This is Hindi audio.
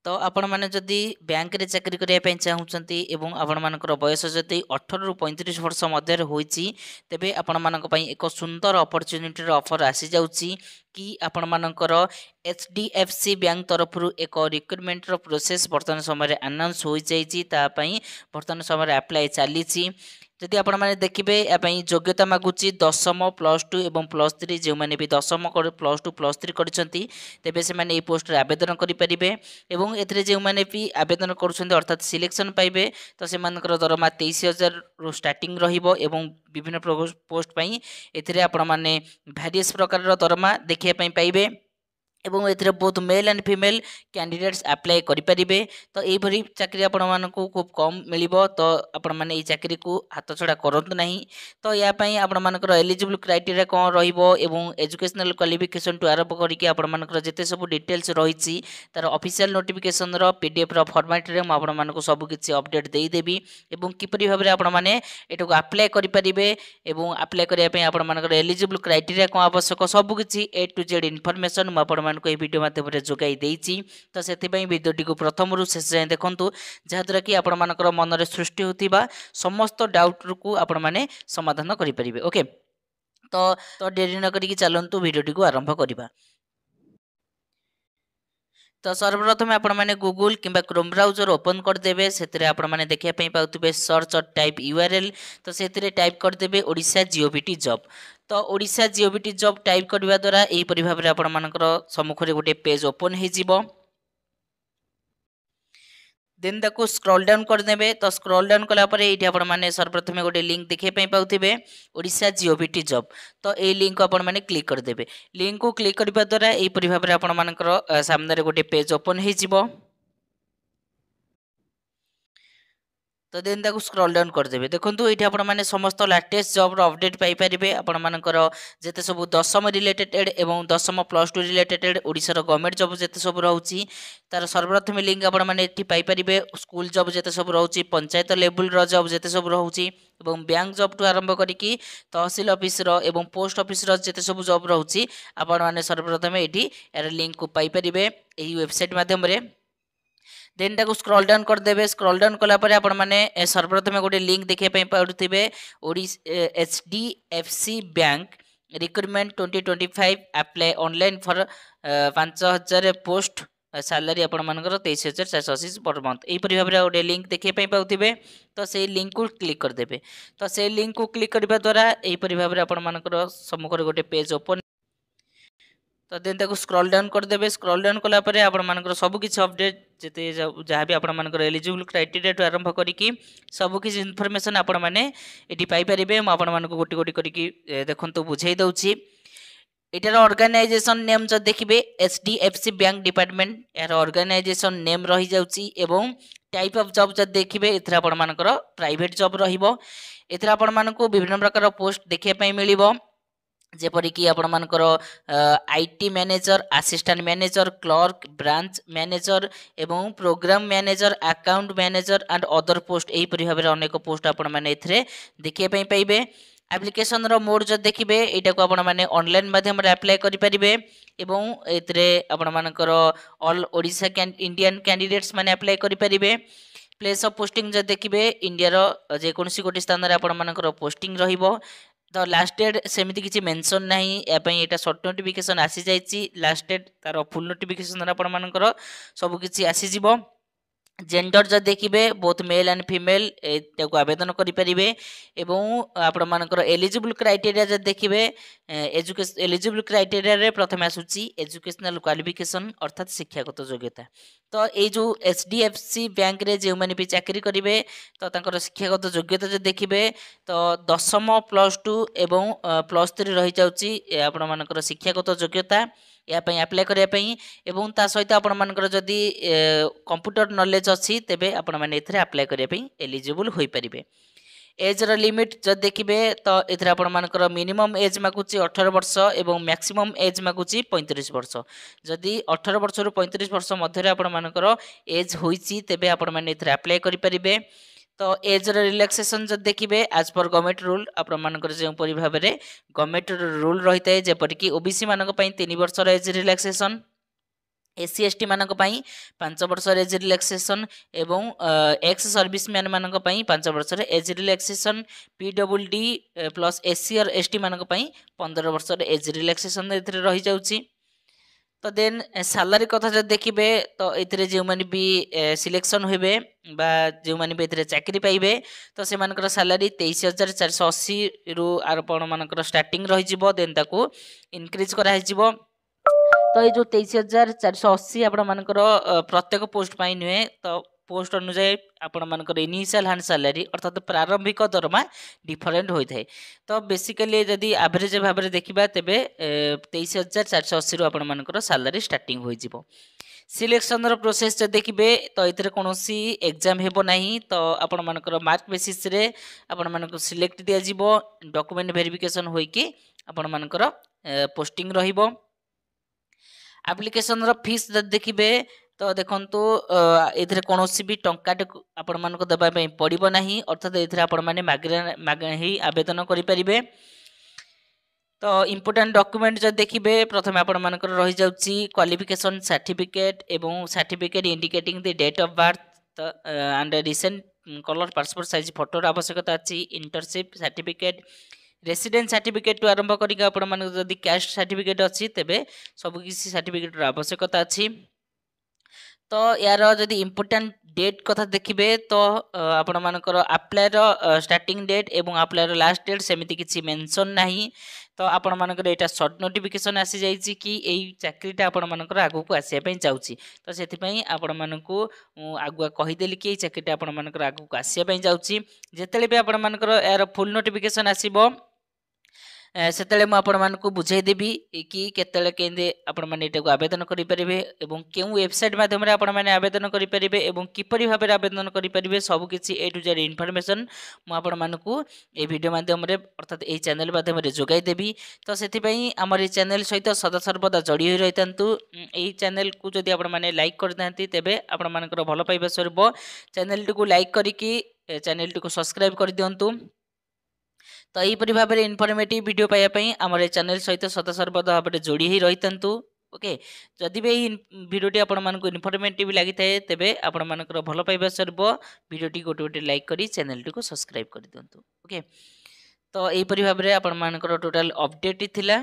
तो आपण मैंने जदि बैंक रे चाकरी करने चाहूँगी एवं आपण मानकर बयस जदि 18 रु 35 वर्ष मध्य होईची तेबे आपण मानक पई एक सुंदर अपॉर्चुनिटी ऑफर आसी जाउची कि आपण मानकर HDFC बैंक तरफ एक रिक्रुटमेंट प्रोसेस वर्तमान समय अनाउंस हो जाइए वर्तमान समय अप्लाई चली जदि आपण मैंने देखिए यापाई योग्यता मागुची 10वीं +2 एवं +3 जो मैंने भी 10वीं +2 +3 करछंती तेबे से माने ए पोस्ट रे आवेदन करि परिबे एवं एथरे जो मैंने भी आवेदन करुछंती अर्थात सिलेक्शन पाइबे तो से मानकर दरमा 23,000 रु स्टार्टिंग रहिबो एवं विभिन्न पोस्ट पई एथरे आपण माने वेरियस प्रकार दरमा देखिया पई पाइबे एवं एथिरे बहुत male and female candidates apply करें तो यही चाकरी आपण मानकु खूब कम मिलिबो तो आपण माने ई चाकरी को हाथ छड़ा करंतु नहीं तो या पई आपण मानकर एलिजिबल क्राइटेरिया कोन रहिबो एवं एजुकेशनल क्वालिफिकेशन टू आरंभ करिके आपण मानकर जते सब डिटेल्स रहिछि तार ऑफिशियल नोटिफिकेशन रो पीडीएफ रो फॉर्मेट रे म आपण मानकु सब किछि अपडेट देई देबी एवं किपरि भाबरे आपण माने एटको अप्लाई करि परिबे एवं अप्लाई करिया पई आपण मानकर एलिजिबल क्राइटेरिया कोन आवश्यक सब किछि ए टू जेड इन्फॉर्मेशन म आपण को भिडियो माध्यम जोगाई देइछि तो से भिडियोटी को प्रथम रु शेष जाए देखंतु जहाद्वारा कि आपण मानकर मन रे सृष्टि होतिबा समस्त डाउट को आपण माने समाधान करि परिबे ओके तो देरी न करिकि चलंतु भिडियोटी को आरंभ करिबा। तो सर्वप्रथम आपण माने गूगल किंबा क्रोम ब्राउजर ओपन करदेबे से आपण माने देखिया पई पाउतबे सर्च और टाइप यूआरएल तो से टाइप करदेबे ओडिशा जीओबीटी जॉब तो ओडिशा जीओबीटी जॉब टाइप करबा द्वारा एही परि भाबरे आपण मानकर सम्मुख रे गोटे पेज ओपन हे जिवो देन ताको स्क्रॉल डाउन करदेबे तो स्क्रॉल डाउन कला परे एठी आपण माने सर्वप्रथम गोटे लिंक देखिया पई पाउथिबे ओडिशा जीओबीटी जॉब तो ए लिंक को आपण माने क्लिक करदेबे लिंक को क्लिक करबा द्वारा एही परि भाबरे आपण मानकर सामने रे गोटे पेज ओपन हे जिवो तो देन ताको स्क्रॉल डाउन करदेबे देखंतु एठी आपण माने समस्त लेटेस्ट जॉब रो अपडेट पाई परिबे आपण मानकर जेते सब 10वीं रिलेटेड एवं 10वीं +2 रिलेटेड ओडिसा रो गवर्नमेंट जॉब जेते सब रहउची तार सर्वप्रथम लिंक आपण माने एठी पाई परिबे स्कूल जॉब जेते सब रहउची पंचायत लेवल रो जॉब जेते सब रहउची एवं बैंक जॉब टू आरंभ करिकि तहसील ऑफिस रो एवं पोस्ट ऑफिस रो जेते सब जॉब रहउची आपण माने सर्वप्रथम एठी यार लिंक को पाई परिबे एही वेबसाइट माध्यम रे देन ताको स्क्रॉल डाउन करदेबे स्क्रॉल डाउन कला परे आपण माने सर्वप्रथम गोटे लिंक देखिया पई पाउथिबे HDFC bank recruitment 2025 apply online for 5000 post salary आपण मानकर 23,480 पर मंथ एही परि भाबरे गोटे लिंक देखिया पई पाउथिबे तो से लिंक को क्लिक करदेबे तो से लिंक को क्लिक करबा द्वारा एही परि भाबरे आपण मानकर सम्मुख रे गोटे पेज ओपन तो देन ताको स्क्रॉल डाउन करदेबे स्क्रॉल डाउन कला परे आपण मानकर सब किछ अपडेट जते जहाँ भी आपण मानकर एलिजिबल क्राइटेरिया टू आरंभ करिकि सब किछ इन्फॉर्मेशन आपण माने एटी पाई परिबे म आपण मानको गोटी गोटी करिकि देखंतु बुझाई दउची एटार ऑर्गेनाइजेशन नेम जो देखिबे HDFC बैंक डिपार्टमेंट यार ऑर्गेनाइजेशन नेम रही जाउची एवं टाइप ऑफ जॉब जो देखिबे एथरा आपण मानकर प्राइवेट जॉब रहिबो एथरा आपण मानको विभिन्न प्रकार पोस्ट देखिया पई मिलिबो जेपरिक आपण मानकर IT manager assistant manager clerk branch manager एवं program manager account manager and other post एही परि भाबरे अनेक पोस्ट आपण माने एथरे देखिया पई पाइबे एप्लिकेशन रो मोड जो देखिबे एटा को आपण माने ऑनलाइन माध्यम रे अप्लाई करि परिबे एवं एथरे आपण मानकर ऑल ओडिशा इंडियन कैंडिडेट्स माने अप्लाई करि परिबे प्लेस ऑफ पोस्टिंग जो देखिबे इंडिया रो जे कोनसी गोटी स्थान रे आपण मानकर पोस्टिंग रहिबो तो लास्ट डेट सेमती किसी मेंशन नहीं या सर्ट नोटिफिकेशन आसी जाइए लास्ट डेट तार फुल नोटिफिकेशन आपण मानकर सब किसी आसीजिवो जेंडर जो देखिए बोथ मेल एंड फीमेल को आवेदन करें एवं आपण मानकर एलिजिबल क्राइटेरिया जो देखिए एलिजिबल क्राइटेरिया रे प्रथम आसूची एजुकेशनल क्वालिफिकेशन अर्थात शिक्षागत योग्यता तो ये जो HDFC बैंक रे जो मैंने भी चाकरी करेंगे तो तांकर शिक्षागत योग्यता जो देखिए तो 10वीं +2 एवं +3 रही जाउची आपण मानकर शिक्षागत योग्यता या अप्लाई करने एवं ता सहित आपण मानकर जदि कंप्यूटर नॉलेज अच्छी तेबे आपण माने एथरे अप्लाई करने एलिजिबल हो पारे एज रो लिमिट जब देखिए तो ये आपण मानकर मिनिमम एज मागुची 18 वर्ष एवं मैक्सिमम एज मागुची 35 वर्ष जदि 18 वर्ष रु 35 वर्ष मध्य आपण मानकर एज होईची तेबे आपण माने एथरे अप्लाई करि परिबे तो एज रिलैक्सेशन जो देखिए आज पर गवर्नमेंट रूल आपण मानकर जो परि भाबरे गवर्नमेंट रूल रही है जेपरिक ओबीसी मानक पई 3 वर्ष एज रिलैक्सेशन एससी एसटी मानक पई 5 वर्ष एज रिलैक्सेशन एवं एक्स सर्विसमैन मानक पई 5 वर्ष age relaxation PWD plus SC और एसटी मानक पई 15 वर्ष एज रिलैक्सेशन एथिरे रही जाउची। तो देन सैलरी कथा जब देखिए तो ये जो मैंने भी सिलेक्शन हुए बा जो मैंने भी ये चाकरी पाइबे तो से मानकर सैलरी 23,480 रु आपण मानकर स्टार्टिंग रही देन ताकू इनक्रीज कराई तो ये जो 23,480 आपण मानकर प्रत्येक पोस्ट पाई नुहे तो पोस्ट अनुसार आपण मानकर इनिशियल हैंड सैलरी अर्थात प्रारंभिक दरमा डिफरेंट होता है। तो बेसिकली जदि एवरेज भाव में देखा तेरे 23,480 रु आपण मानकर सैलरी स्टार्टिंग हो सिलेक्शन प्रोसेस जो देखिए तो ये कौन एग्जाम हेब ना तो आपण मानकर मार्क बेसिस रे आपण मानक सिलेक्ट दिज्व डॉक्यूमेंट वेरिफिकेशन होइकी आपण मानकर पोस्टिंग रहिबो। एप्लिकेशन फीस देखिए तो देखो ये कौन भी टंकाटे आपण मानक देवाई पड़ो ना अर्थात ये आपण मैंने मागणा ही आवेदन करें। तो इम्पोर्टाट डॉक्यूमेंट जो देखिए प्रथम आपण मानकर रही जाउची क्वालिफिकेशन सर्टिफिकेट एवं certificate indicating the date of birth and recent colour passport size फोटोर आवश्यकता अच्छी इंटर्नशिप सर्टिफिकेट रेसिडेंस सर्टिफिकेट आरंभ करके आपण मानक जदि कास्ट सर्टिफिकेट अच्छी तेबे सब किसी सर्टिफिकेट आवश्यकता अच्छी। तो यार जदि इम्पोर्टाट डेट कथा देखिए तो आपण मानकर अप्लायर स्टार्टिंग डेट एवं अप्लायर लास्ट डेट सेमती किसी मेंशन नहीं तो आपण मानकर एटा शॉर्ट नोटिफिकेशन आसी जाइए कि यही चाकरीटा आपण मानकर आगु को आसीपा जाऊँगी तो से आपण मानक आगुआ कहीदेली कि चाकरीटा आपण मानकर आगु को आसीपा जाऊँगी जिते भी आपण मानकर यार फुल नोटिफिकेशन आसीबो सेतले मु आपण मानकु बुझाईदेवी कि केतले केंदे आपण माने एटाको आवेदन करि परिबे एवं केउ वेबसाइट माध्यम रे आपण माने आवेदन करि परिबे एवं किपरि भाबे आवेदन करि परिबे सब किछि ए टू जेड इन्फॉर्मेशन मु आपण मानकु ए वीडियो माध्यम रे अर्थात ए चैनल माध्यम रे जोगाई देबी। तो सेति पई हमर ए चैनल सहित सदा सर्वदा जड़ी होई रहितंतु ए चैनल को जदि आपण माने लाइक कर दांती तेबे आपण मानकर भलो पाइबा स्वरूप चैनल को लाइक करिकि चैनल को सब्सक्राइब कर दियंतु। तो यहीपरि भाव में इनफॉर्मेटिव वीडियो पाइबापी आम चैनल सहित सदा सर्वदा भाव में जोड़ी ही रही था। ओके जदि भी वीडियोटी आपण मानक इनफॉर्मेटिव लगी थाए तेबे आपण मानकर भल पाइबा स्वरूप वीडियोटी गोटे गोटे लाइक करी चैनल को सब्सक्राइब कर दियंतु। ओके तो यहीपरि भाव में आपण मानकर टोटल अपडेट थिला।